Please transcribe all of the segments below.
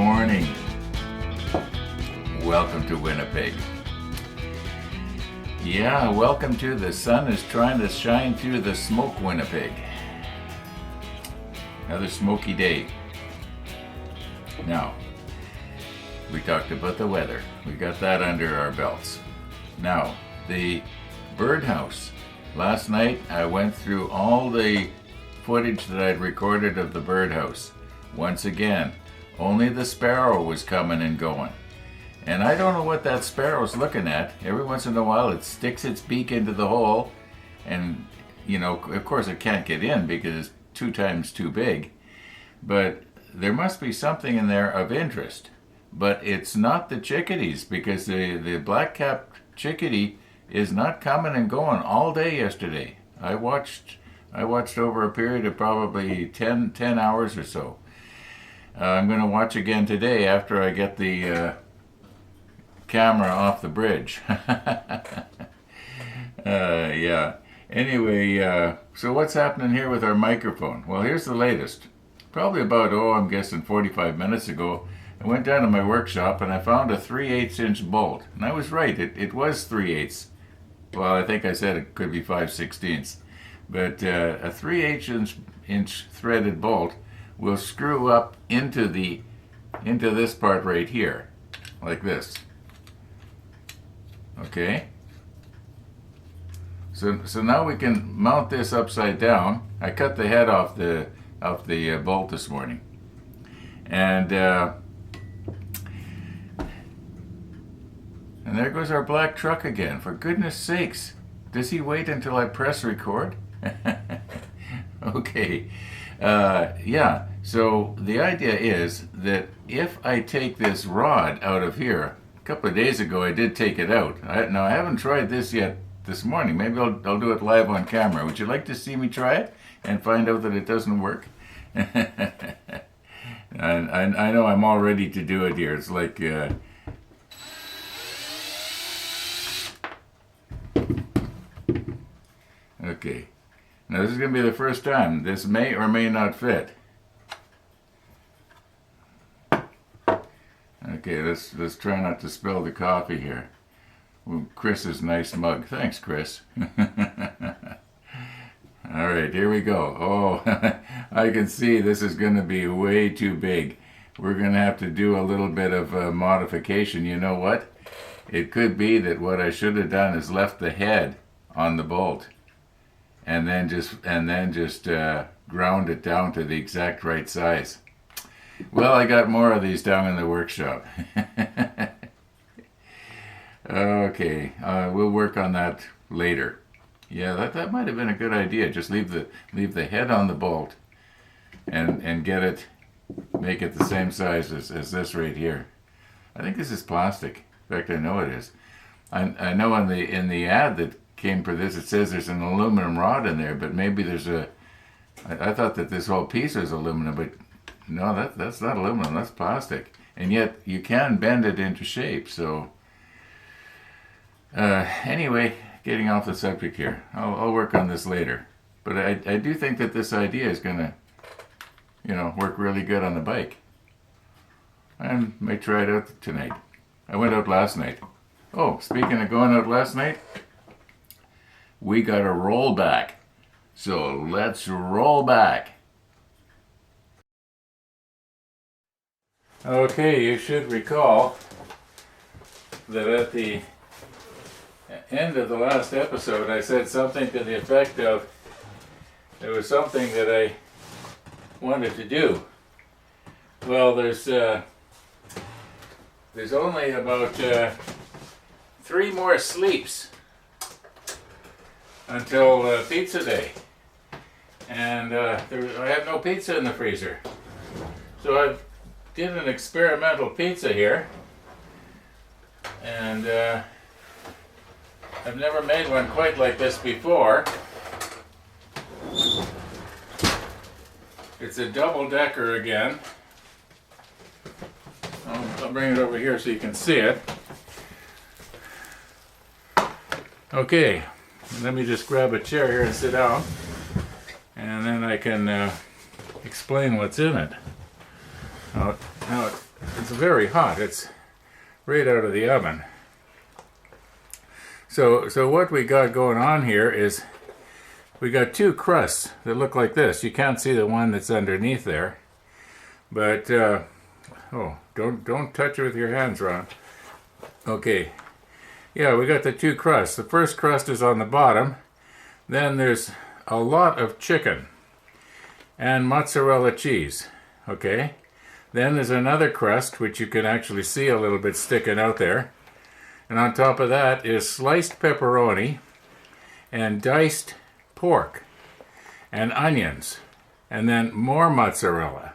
morning. Welcome to Winnipeg. Yeah, welcome to the sun is trying to shine through the smoke, Winnipeg. Another smoky day. Now, we talked about the weather. We got that under our belts. Now, the birdhouse. Last night I went through all the footage that I'd recorded of the birdhouse. Once again, only the sparrow was coming and going. And I don't know what that sparrow's looking at. Every once in a while it sticks its beak into the hole and, you know, of course it can't get in because it's 2 times too big. But there must be something in there of interest. But it's not the chickadees because the black-capped chickadee is not coming and going all day yesterday. I watched over a period of probably 10 hours or so. I'm going to watch again today after I get the camera off the bridge. Yeah. Anyway, so what's happening here with our microphone? Well, here's the latest. Probably about, I'm guessing 45 minutes ago, I went down to my workshop and I found a 3/8 inch bolt. And I was right, it was 3/8. Well, I think I said it could be 5/16. But a 3/8 inch threaded bolt will screw up into this part right here, like this. Okay? So now we can mount this upside down. I cut the head off the bolt this morning. And there goes our black truck again. For goodness sakes. Does he wait until I press record? Okay. Yeah. So the idea is that if I take this rod out of here, a couple of days ago I did take it out. Now I haven't tried this yet this morning. Maybe I'll do it live on camera. Would you like to see me try it and find out that it doesn't work? I know I'm all ready to do it here. It's like... Okay. Now this is going to be the first time. This may or may not fit. Okay, let's try not to spill the coffee here. Ooh, Chris's nice mug. Thanks, Chris. All right, here we go. Oh, I can see this is going to be way too big. We're going to have to do a little bit of modification. You know what? It could be that what I should have done is left the head on the bolt. And then just ground it down to the exact right size. Well, I got more of these down in the workshop. Okay, we'll work on that later. Yeah, that might have been a good idea. Just leave the head on the bolt, and make it the same size as this right here. I think this is plastic. In fact, I know it is. I know in the ad that came for this, it says there's an aluminum rod in there, but maybe there's I thought that this whole piece was aluminum, but no, that's not aluminum, that's plastic. And yet you can bend it into shape. So anyway, getting off the subject here. I'll work on this later. But I do think that this idea is gonna, work really good on the bike. I may try it out tonight. I went out last night. Oh, speaking of going out last night, we got a roll back. So let's roll back. Okay, you should recall that at the end of the last episode I said something to the effect of there was something that I wanted to do. Well, there's only about 3 more sleeps until pizza day, and I have no pizza in the freezer, so I did an experimental pizza here, and I've never made one quite like this before. It's a double-decker again. I'll bring it over here so you can see it. Okay. Let me just grab a chair here and sit down, and then I can explain what's in it. Now, It's very hot. It's right out of the oven. So what we got going on here is we got two crusts that look like this. You can't see the one that's underneath there, but oh, don't touch it with your hands, Ron. Okay, yeah, we got the two crusts. The first crust is on the bottom. Then there's a lot of chicken and mozzarella cheese. Okay, then there's another crust which you can actually see a little bit sticking out there. And on top of that is sliced pepperoni and diced pork and onions, and then more mozzarella.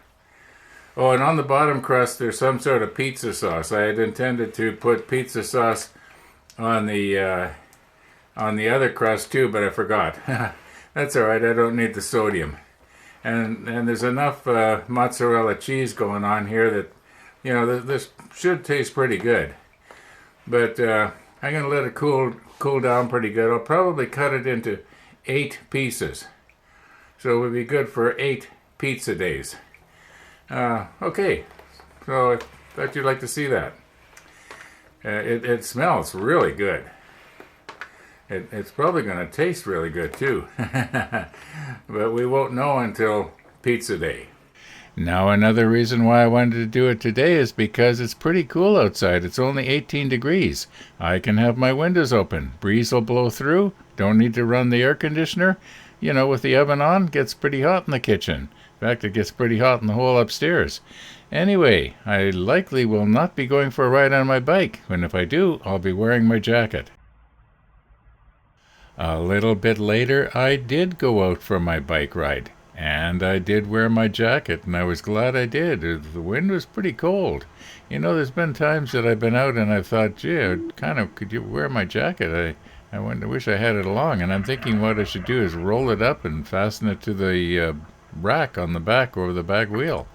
Oh, and on the bottom crust there's some sort of pizza sauce. I had intended to put pizza sauce on the other crust too, but I forgot. That's all right. I don't need the sodium. And there's enough mozzarella cheese going on here that, you know, this should taste pretty good. But I'm going to let it cool down pretty good. I'll probably cut it into 8 pieces. So it would be good for 8 pizza days. Okay, so I thought you'd like to see that. It smells really good. It's probably going to taste really good too. But we won't know until pizza day. Now another reason why I wanted to do it today is because it's pretty cool outside. It's only 18 degrees. I can have my windows open. Breeze will blow through. Don't need to run the air conditioner. You know, with the oven on, it gets pretty hot in the kitchen. In fact, it gets pretty hot in the whole upstairs. Anyway, I likely will not be going for a ride on my bike. And if I do, I'll be wearing my jacket. A little bit later, I did go out for my bike ride. And I did wear my jacket, and I was glad I did. The wind was pretty cold. You know, there's been times that I've been out and I've thought, gee, could you wear my jacket? I wish I had it along. And I'm thinking what I should do is roll it up and fasten it to the rack on the back over the back wheel.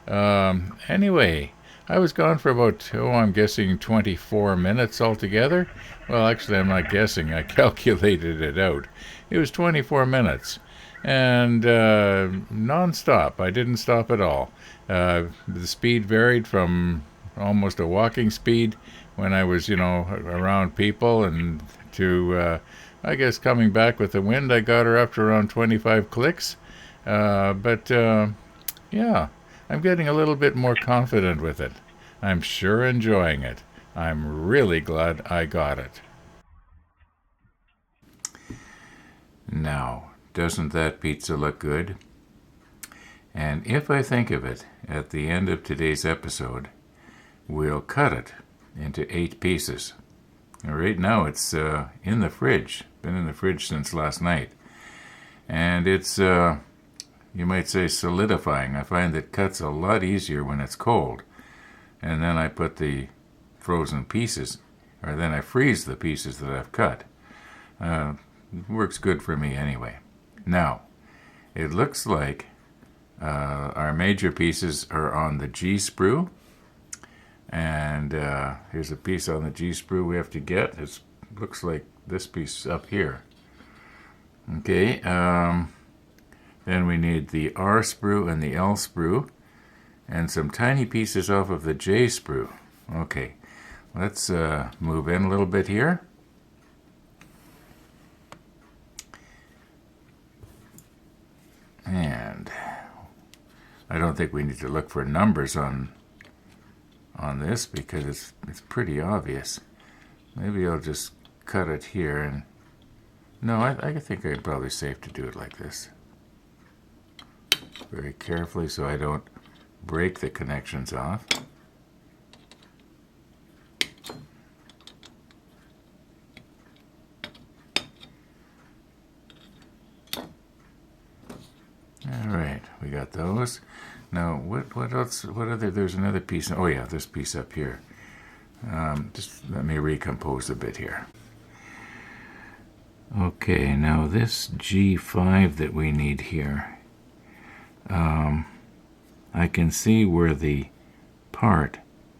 Anyway, I was gone for about, I'm guessing 24 minutes altogether. Well, actually, I'm not guessing. I calculated it out. It was 24 minutes. And non-stop. I didn't stop at all. The speed varied from almost a walking speed when I was, you know, around people, and to, I guess, coming back with the wind, I got her up to around 25 clicks. But yeah, I'm getting a little bit more confident with it. I'm sure enjoying it. I'm really glad I got it. Now, doesn't that pizza look good? And if I think of it, at the end of today's episode, we'll cut it into 8 pieces. Right now it's in the fridge. Been in the fridge since last night. And it's, you might say, solidifying. I find that cuts a lot easier when it's cold. And then I put the frozen pieces, or then I freeze the pieces that I've cut. Works good for me anyway. Now, it looks like our major pieces are on the G sprue, and here's a piece on the G sprue we have to get. It looks like this piece up here. Okay, then we need the R sprue and the L sprue, and some tiny pieces off of the J sprue. Okay, let's move in a little bit here. And I don't think we need to look for numbers on this because it's pretty obvious. Maybe I'll just cut it here, and no, I think it's probably safe to do it like this. Very carefully so I don't break the connections off. All right, we got those. Now, what else? What other? There's another piece. Oh yeah, this piece up here. Just let me recompose a bit here. Okay, now this G5 that we need here, I can see where the part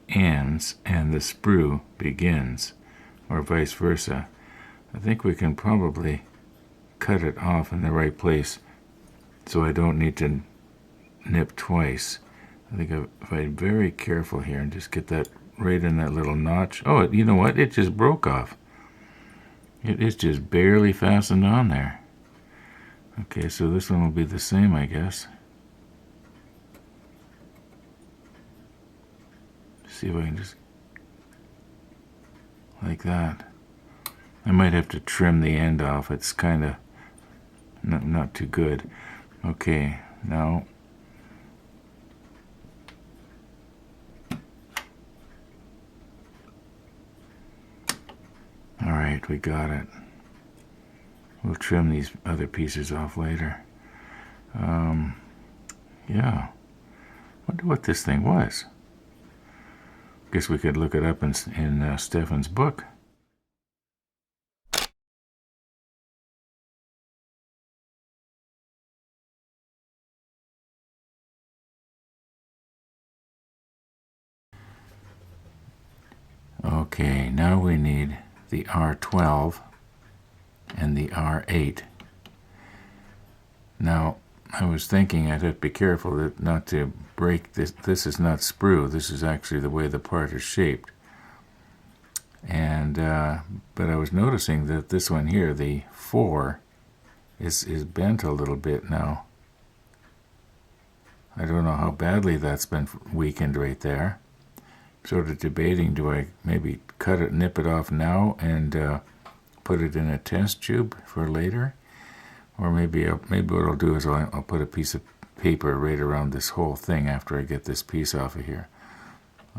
ends and the sprue begins, or vice versa. I think we can probably cut it off in the right place so I don't need to nip twice. I think if I'm very careful here and just get that right in that little notch. Oh, you know what? It just broke off. It is just barely fastened on there. Okay, so this one will be the same, I guess. See if I can just, like that. I might have to trim the end off. It's kind of not too good. Okay, now all right, we got it. We'll trim these other pieces off later. Yeah. Wonder what this thing was. Guess we could look it up in Stefan's book. Okay, now we need the R12 and the R8. Now, I was thinking I'd have to be careful that not to break this. This is not sprue. This is actually the way the part is shaped. And but I was noticing that this one here, the 4, is bent a little bit now. I don't know how badly that's been weakened right there. Sort of debating, do I maybe cut it, nip it off now and put it in a test tube for later? Or maybe what I'll do is I'll put a piece of paper right around this whole thing after I get this piece off of here.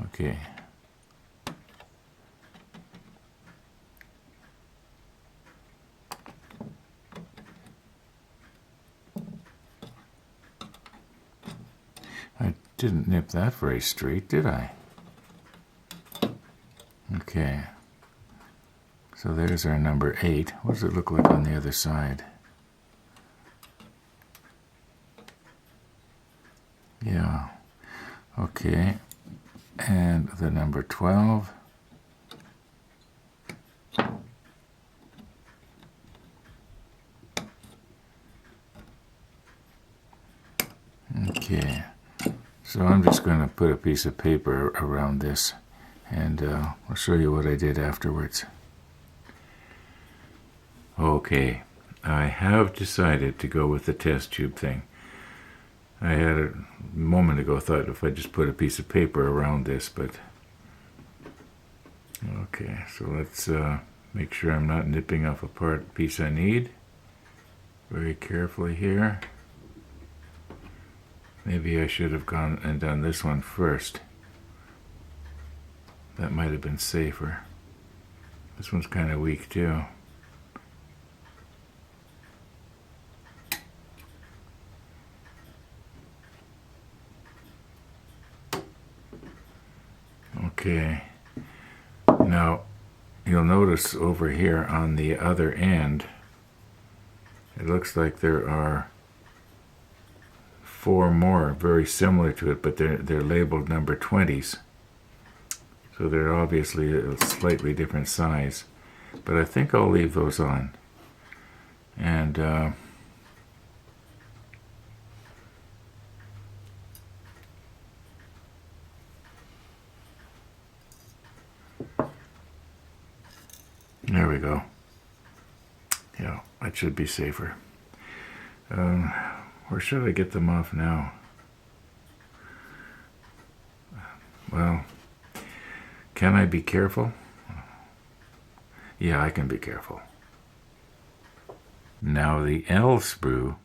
Okay. I didn't nip that very straight, did I? Okay. So there's our number 8. What does it look like on the other side? Yeah. Okay. And the number 12. Okay. So I'm just going to put a piece of paper around this, and I'll show you what I did afterwards. Okay, I have decided to go with the test tube thing. I had a moment ago thought if I just put a piece of paper around this, but okay, so let's make sure I'm not nipping off a piece I need. Very carefully here. Maybe I should have gone and done this one first. That might have been safer. This one's kind of weak too. Okay. Now, you'll notice over here on the other end, it looks like there are 4 more very similar to it, but they're labeled number 20s. So they're obviously a slightly different size. But I think I'll leave those on. And there we go. Yeah, that should be safer. Where should I get them off now? Well, can I be careful? Yeah, I can be careful. Now the L sprue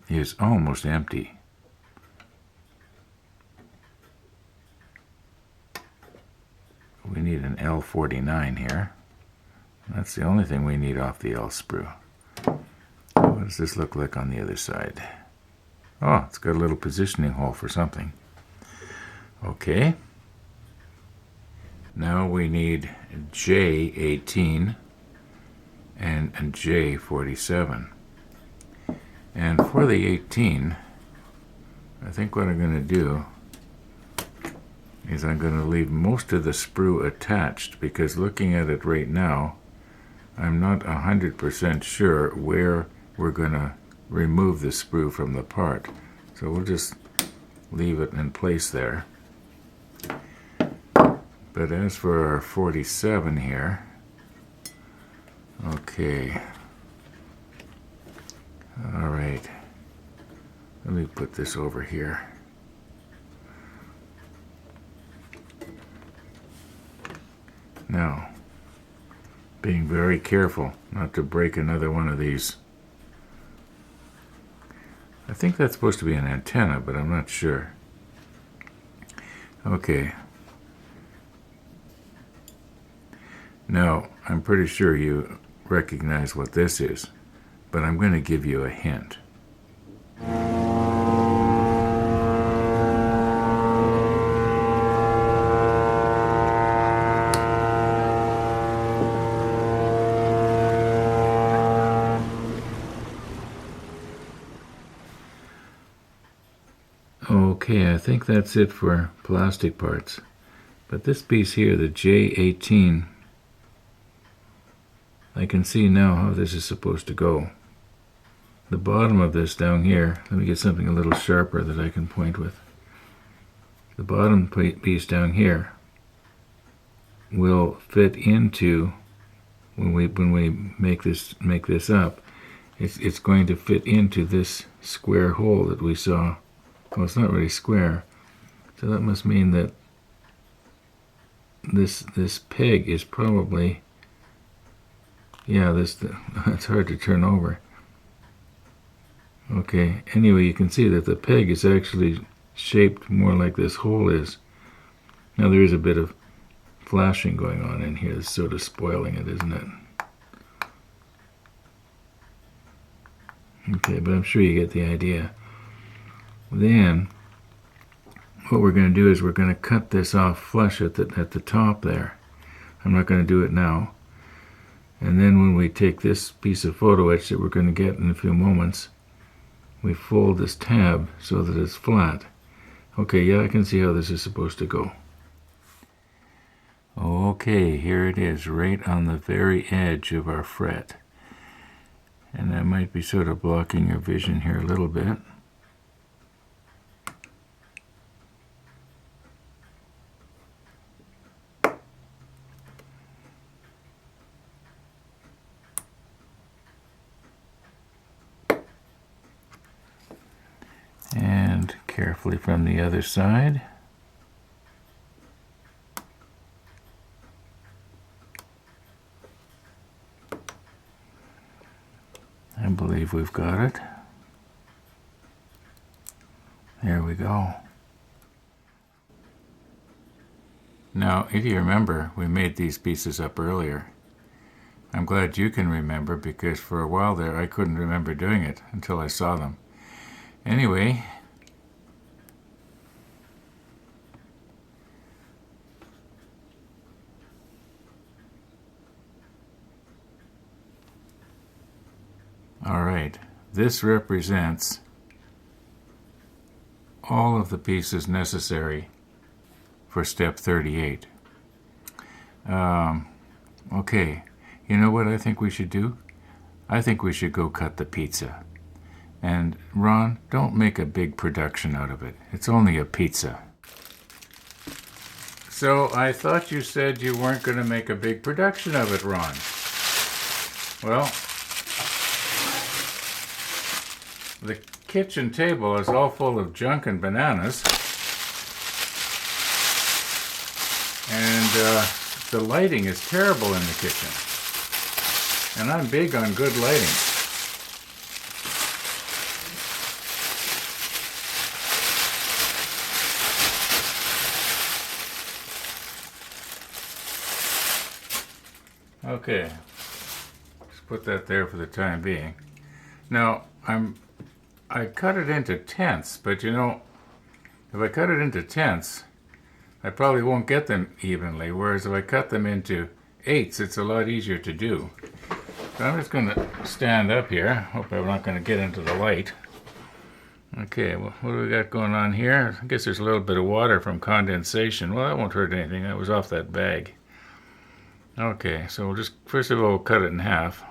is almost empty. We need an L49 here. That's the only thing we need off the L sprue. What does this look like on the other side? Oh, it's got a little positioning hole for something. Okay. Now we need J18 and J47. And for the 18, I think what I'm going to do is I'm going to leave most of the sprue attached, because looking at it right now, I'm not 100% sure where we're going to remove the sprue from the part. So we'll just leave it in place there. But as for our 47 here, okay, all right, let me put this over here. Now, being very careful not to break another one of these. I think that's supposed to be an antenna, but I'm not sure. Okay. Now, I'm pretty sure you recognize what this is, but I'm going to give you a hint. Okay, I think that's it for plastic parts. But this piece here, the J18, I can see now how this is supposed to go. The bottom of this down here, let me get something a little sharper that I can point with. The bottom piece down here will fit into, when we make this up, it's going to fit into this square hole that we saw. Well, it's not really square, so that must mean that this peg is probably, yeah, it's hard to turn over. Okay, anyway, you can see that the peg is actually shaped more like this hole is. Now there is a bit of flashing going on in here that's sort of spoiling it, isn't it? Okay, but I'm sure you get the idea. Then what we're going to do is we're going to cut this off flush at the top there. I'm not going to do it now. And then when we take this piece of photo etch that we're going to get in a few moments, we fold this tab so that it's flat. Okay, yeah, I can see how this is supposed to go. Okay, here it is, right on the very edge of our fret. And that might be sort of blocking your vision here a little bit. And carefully from the other side. I believe we've got it. There we go. Now, if you remember, we made these pieces up earlier. I'm glad you can remember, because for a while there I couldn't remember doing it until I saw them. Anyway, all right, this represents all of the pieces necessary for step 38. Okay, you know what I think we should do? I think we should go cut the pizza. And Ron, don't make a big production out of it. It's only a pizza. So I thought you said you weren't going to make a big production of it, Ron. Well, the kitchen table is all full of junk and bananas. And the lighting is terrible in the kitchen. And I'm big on good lighting. Okay, just put that there for the time being. Now, I cut it into tenths, but you know, if I cut it into tenths, I probably won't get them evenly, whereas if I cut them into eighths, it's a lot easier to do. So I'm just going to stand up here. Hope I'm not going to get into the light. Okay, well, what do we got going on here? I guess there's a little bit of water from condensation. Well, that won't hurt anything. That was off that bag. Okay, so we'll just, first of all, we'll cut it in half.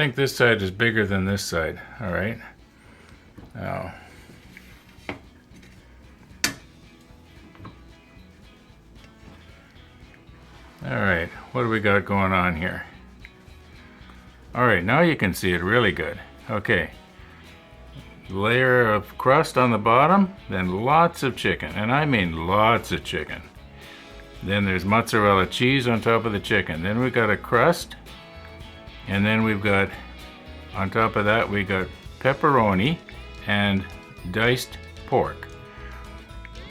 think this side is bigger than this side. All right. Now, all right, what do we got going on here? All right, now you can see it really good. Okay, layer of crust on the bottom, then lots of chicken, and I mean lots of chicken. Then there's mozzarella cheese on top of the chicken. Then we've got a crust, and then we've got, on top of that, we got pepperoni and diced pork.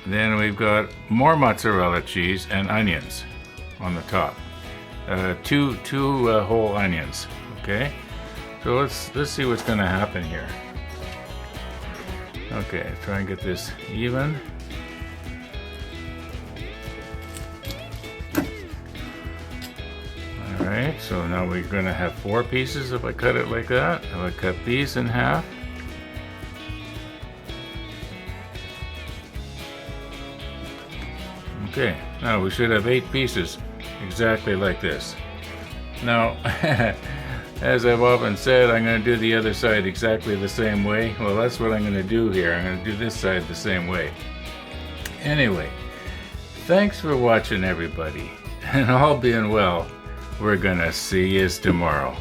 Then we've got more mozzarella cheese and onions on the top. Two whole onions. Okay, so let's see what's going to happen here. Okay, try and get this even. All right, so now we're going to have 4 pieces if I cut it like that. If I cut these in half. Okay, now we should have 8 pieces exactly like this. Now, as I've often said, I'm going to do the other side exactly the same way. Well, that's what I'm going to do here. I'm going to do this side the same way. Anyway, thanks for watching, everybody. And all being well, we're going to see you tomorrow.